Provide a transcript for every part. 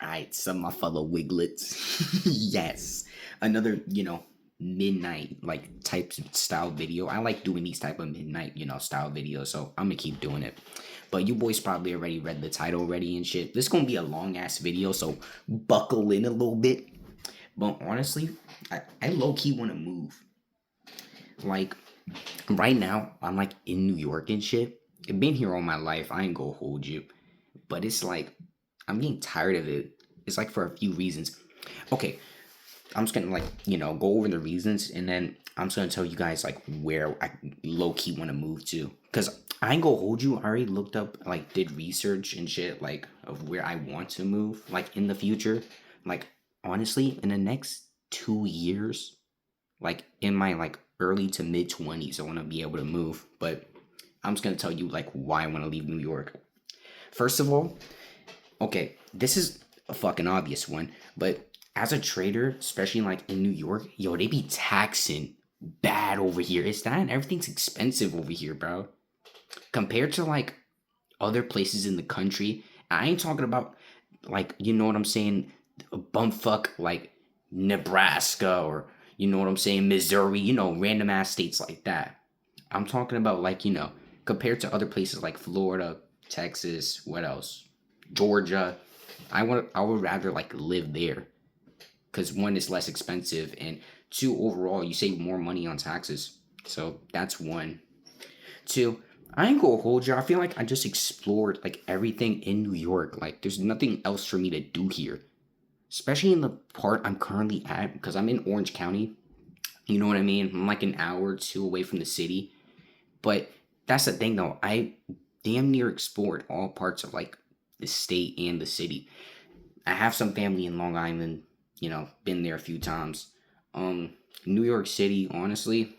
Alright, some of my fellow Wiglets. Yes. Another, midnight like type style video. I like doing these type of midnight, style videos, so I'm gonna keep doing it. But you boys probably already read the title already and shit. This gonna be a long ass video, so buckle in a little bit. But honestly, I low key wanna move. Like right now, I'm like in New York and shit. I've been here all my life. I ain't gonna hold you. But it's like I'm getting tired of it. It's like for a few reasons. Okay, I'm just gonna like go over the reasons, and then I'm just gonna tell you guys like where I low key want to move to. Cause I ain't gonna hold you. I already looked up, like, did research and shit, like, of where I want to move, like, in the future. Like, honestly, in the next 2 years, like in my like early to mid 20s, I want to be able to move. But I'm just gonna tell you like why I want to leave New York. First of all, okay, this is a fucking obvious one, but as a trader, especially like in New York, yo, they be taxing bad over here. It's that and everything's expensive over here, bro. Compared to like other places in the country, I ain't talking about, like, you know what I'm saying, bumfuck like Nebraska, or you know what I'm saying, Missouri, random ass states like that. I'm talking about like, compared to other places like Florida, Texas, what else? Georgia. I would rather like live there because one is less expensive, and two, overall you save more money on taxes. So that's one. Two, I ain't gonna hold you. I feel like I just explored like everything in New York. Like there's nothing else for me to do here, especially in the part I'm currently at, because I'm in Orange County. You know what I mean? I'm like an hour or two away from the city. But that's the thing though. I damn near explored all parts of like the state and the city. I have some family in Long Island, been there a few times. Um, New York City, honestly,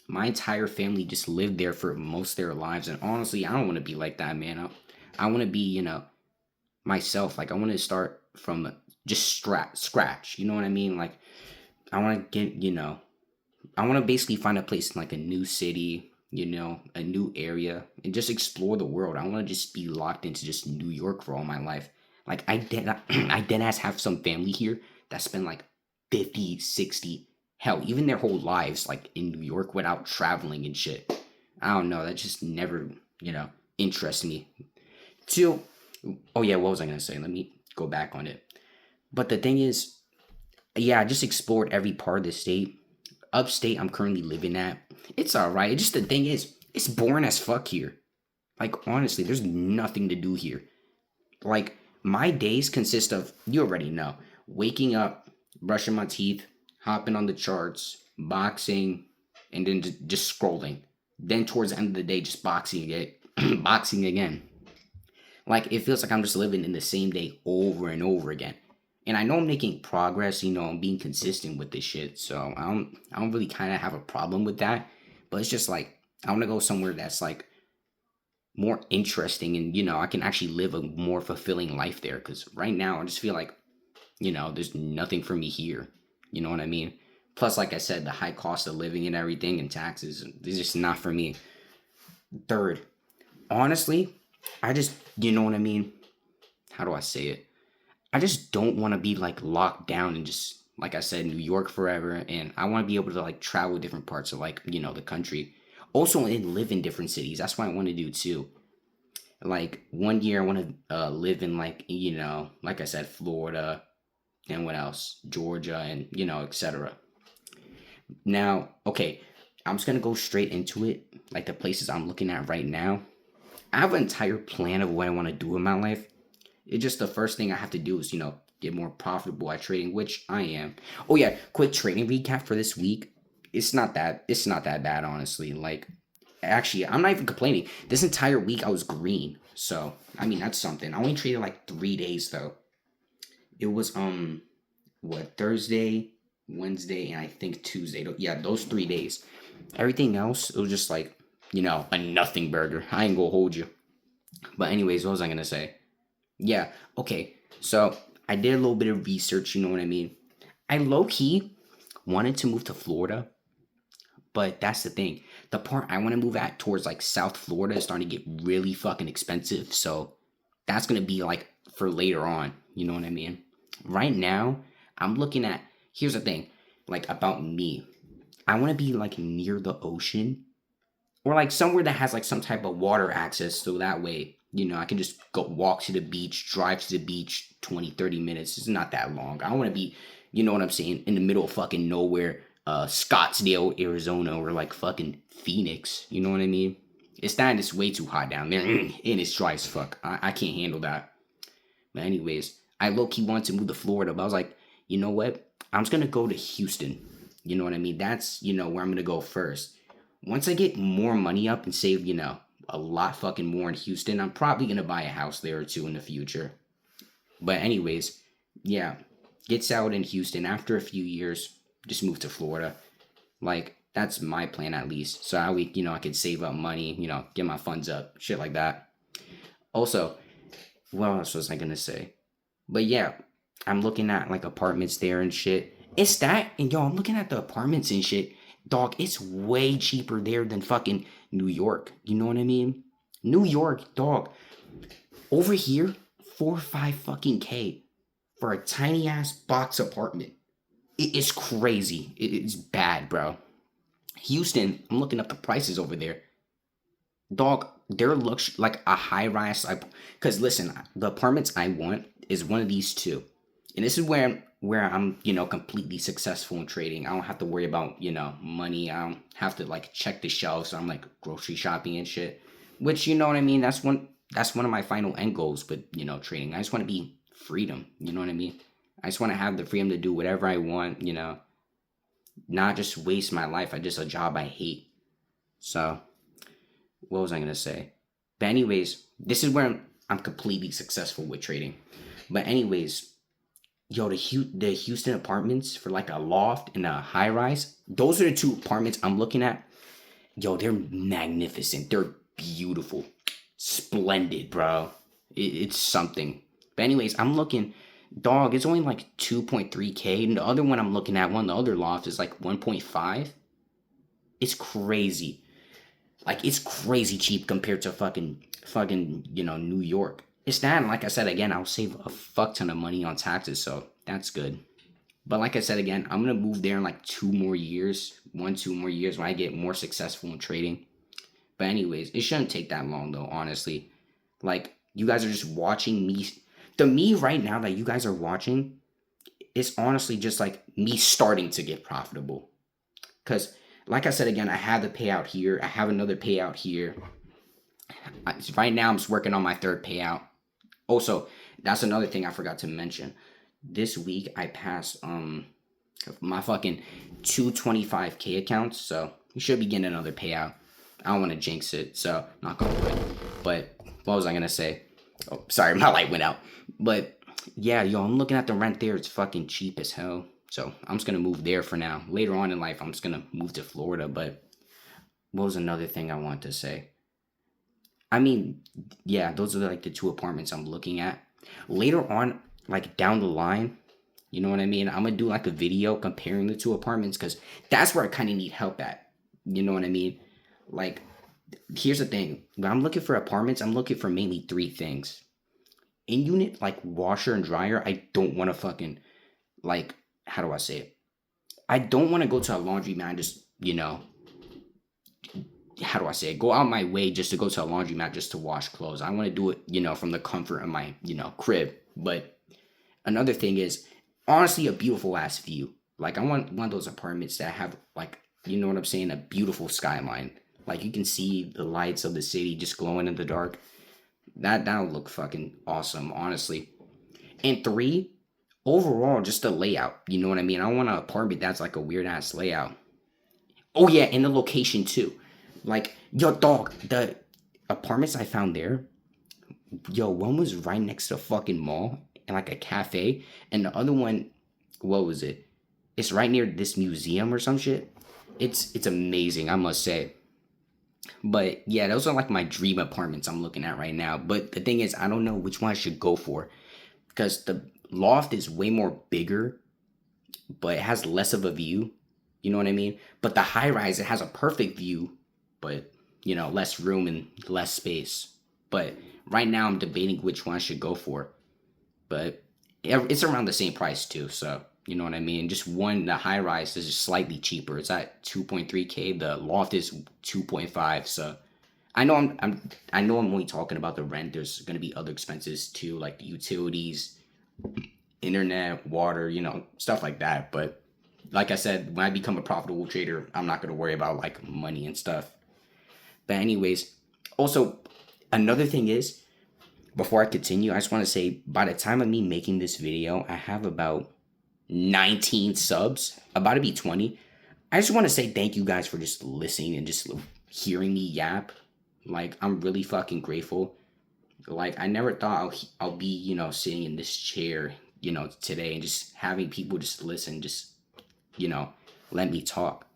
my entire family just lived there for most of their lives. And honestly, I don't want to be like that, man. I want to be, myself. Like, I want to start from just scratch. You know what I mean? Like, I want to get, I want to basically find a place in like a new city, a new area, and just explore the world. I want to just be locked into just New York for all my life. Like I dead ass have some family here that spend like 50, 60, hell, even their whole lives like in New York without traveling and shit. I don't know. That just never, interests me. Two, oh yeah, what was I gonna say? Let me go back on it. But the thing is, yeah, I just explored every part of the state. Upstate, I'm currently living at. It's all right. Just the thing is, it's boring as fuck here. Like honestly, there's nothing to do here. Like my days consist of, you already know, waking up, brushing my teeth, hopping on the charts, boxing, and then just scrolling. Then towards the end of the day, just boxing it, boxing again. Like it feels like I'm just living in the same day over and over again. And I know I'm making progress, I'm being consistent with this shit. So I don't really kind of have a problem with that. But it's just like I want to go somewhere that's like more interesting, and I can actually live a more fulfilling life there, cuz right now I just feel like, there's nothing for me here. You know what I mean? Plus, like I said, the high cost of living and everything and taxes, is just not for me. Third, honestly, I just, you know what I mean? How do I say it? I just don't want to be like locked down and just, like I said, New York forever. And I want to be able to like travel different parts of like, the country. Also, and live in different cities. That's what I want to do too. Like one year, I want to live in like, like I said, Florida, and what else? Georgia, and, etc. Now, okay, I'm just going to go straight into it. Like the places I'm looking at right now. I have an entire plan of what I want to do in my life. It's just the first thing I have to do is, get more profitable at trading, which I am. Oh yeah, quick trading recap for this week. It's not that bad, honestly. Like actually, I'm not even complaining. This entire week I was green. So, I mean, that's something. I only traded like 3 days though. It was what, Thursday, Wednesday, and I think Tuesday. Yeah, those 3 days. Everything else, it was just like, a nothing burger. I ain't gonna hold you. But anyways, what was I gonna say? Yeah, okay. So I did a little bit of research, you know what I mean? I low key wanted to move to Florida, but that's the thing. The part I want to move at towards like South Florida is starting to get really fucking expensive. So that's gonna be like for later on, you know what I mean? Right now, I'm looking at, here's the thing, like about me. I want to be like near the ocean or like somewhere that has like some type of water access so that way, I can just go walk to the beach, drive to the beach 20, 30 minutes. It's not that long. I don't want to be, you know what I'm saying, in the middle of fucking nowhere, Scottsdale, Arizona, or like fucking Phoenix. You know what I mean? It's way too hot down there, and it's dry as fuck. I can't handle that. But anyways, I low key wanted to move to Florida, but I was like, you know what? I'm just gonna go to Houston. You know what I mean? That's where I'm gonna go first. Once I get more money up and save, a lot fucking more in Houston, I'm probably gonna buy a house there or two in the future. But anyways, yeah, gets out in Houston after a few years, just move to Florida. Like that's my plan at least. So I could save up money, get my funds up, shit like that. Also, what else was I gonna say? But yeah, I'm looking at like apartments there and shit. It's that, and yo, I'm looking at the apartments and shit. Dog, it's way cheaper there than fucking New York. You know what I mean? New York, dog. Over here, 4 or 5 fucking K for a tiny ass box apartment. It's crazy. It's bad, bro. Houston, I'm looking up the prices over there. Dog, they're like a high rise. Because listen, the apartments I want is one of these two, and this is where I'm completely successful in trading. I don't have to worry about money. I don't have to like check the shelves. So I'm like grocery shopping and shit, which you know what I mean. That's one of my final end goals with trading. I just want to be freedom. You know what I mean. I just want to have the freedom to do whatever I want. Not just waste my life at just a job I hate. So what was I gonna say? But anyways, this is where I'm completely successful with trading. But anyways, yo, the Houston apartments for like a loft and a high rise, those are the two apartments I'm looking at. Yo, they're magnificent. They're beautiful, splendid, bro. It's something. But anyways, I'm looking. Dog, it's only like 2.3K, and the other one I'm looking at, the other loft is like 1.5. It's crazy. Like it's crazy cheap compared to fucking New York. It's that, and like I said again, I'll save a fuck ton of money on taxes, so that's good. But like I said again, I'm gonna move there in like 2 more years, 2 more years when I get more successful in trading. But anyways, it shouldn't take that long though, honestly. Like you guys are just watching me. The me right now that you guys are watching is honestly just like me starting to get profitable. Cause like I said again, I have the payout here. I have another payout here. Right now, I'm just working on my third payout. Also, that's another thing I forgot to mention. This week, I passed my fucking 225K accounts, so you should be getting another payout. I don't want to jinx it, so not gonna do it. But what was I gonna say? Oh, sorry, my light went out. But yeah, yo, I'm looking at the rent there. It's fucking cheap as hell. So I'm just gonna move there for now. Later on in life, I'm just gonna move to Florida. But what was another thing I wanted to say? I mean, yeah, those are like the two apartments I'm looking at. Later on, like down the line, you know what I mean? I'm gonna do like a video comparing the two apartments because that's where I kind of need help at. You know what I mean? Like, here's the thing: when I'm looking for apartments, I'm looking for mainly three things. In unit, like washer and dryer, I don't want to fucking like. How do I say it? I don't want to go to a laundromat and just how do I say it? Go out my way just to go to a laundromat just to wash clothes. I want to do it, from the comfort of my, crib. But another thing is, honestly, a beautiful ass view. Like I want one of those apartments that have like, you know what I'm saying, a beautiful skyline. Like you can see the lights of the city just glowing in the dark. That'll look fucking awesome, honestly. And three, overall, just the layout. You know what I mean? I don't want an apartment that's like a weird ass layout. Oh yeah, and the location too. Like, yo, dog, the apartments I found there, yo, one was right next to a fucking mall and like a cafe, and the other one, what was it? It's right near this museum or some shit. It's amazing, I must say. But yeah, those are like my dream apartments I'm looking at right now. But the thing is, I don't know which one I should go for because the loft is way more bigger, but it has less of a view. You know what I mean? But the high rise, it has a perfect view, but less room and less space. But right now I'm debating which one I should go for. But it's around the same price too. So you know what I mean. Just one, the high rise is just slightly cheaper. It's at 2.3K. The loft is 2.5. So I know I know I'm only talking about the rent. There's gonna be other expenses too, like the utilities, internet, water, stuff like that. But like I said, when I become a profitable trader, I'm not gonna worry about like money and stuff. But anyways, also another thing is, before I continue, I just want to say by the time of me making this video, I have about 19 subs, about to be 20. I just want to say thank you guys for just listening and just hearing me yap. Like, I'm really fucking grateful. Like, I never thought I'll be, sitting in this chair, today and just having people just listen, just, let me talk.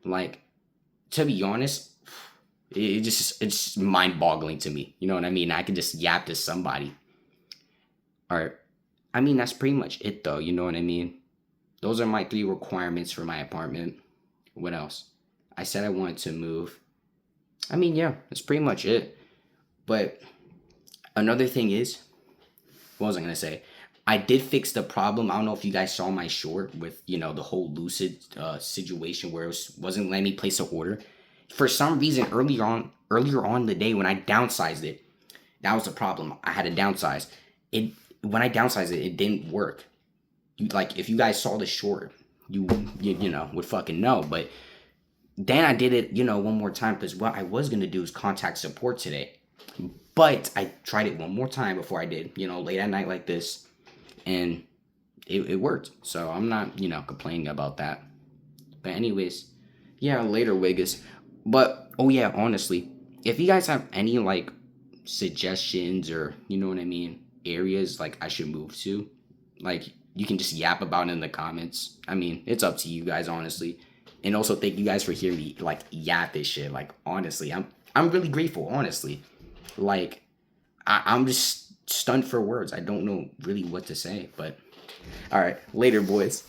Like, to be honest, it's mind-boggling to me. You know what I mean? I can just yap to somebody. Or, I mean, that's pretty much it, though. You know what I mean? Those are my 3 requirements for my apartment. What else? I said I wanted to move. I mean, yeah, that's pretty much it. But another thing is, what was I gonna say? I did fix the problem. I don't know if you guys saw my short with, the whole Lucid situation where it wasn't letting me place an order. For some reason, earlier on in the day when I downsized it, that was the problem. I had to downsize it. When I downsized it, it didn't work. Like, if you guys saw the short, you would fucking know. But then I did it, one more time, because what I was gonna do is contact support today. But I tried it one more time before I did, late at night like this, and it worked. So I'm not, complaining about that. But anyways, yeah, later, Wiggers. But, oh yeah, honestly, if you guys have any, like, suggestions or, you know what I mean, areas, like, I should move to, like, you can just yap about it in the comments. I mean, it's up to you guys, honestly. And also, thank you guys for hearing me, like, yap this shit. Like, honestly, I'm really grateful, honestly. Like, I'm just stunned for words. I don't know really what to say, but all right, later, boys.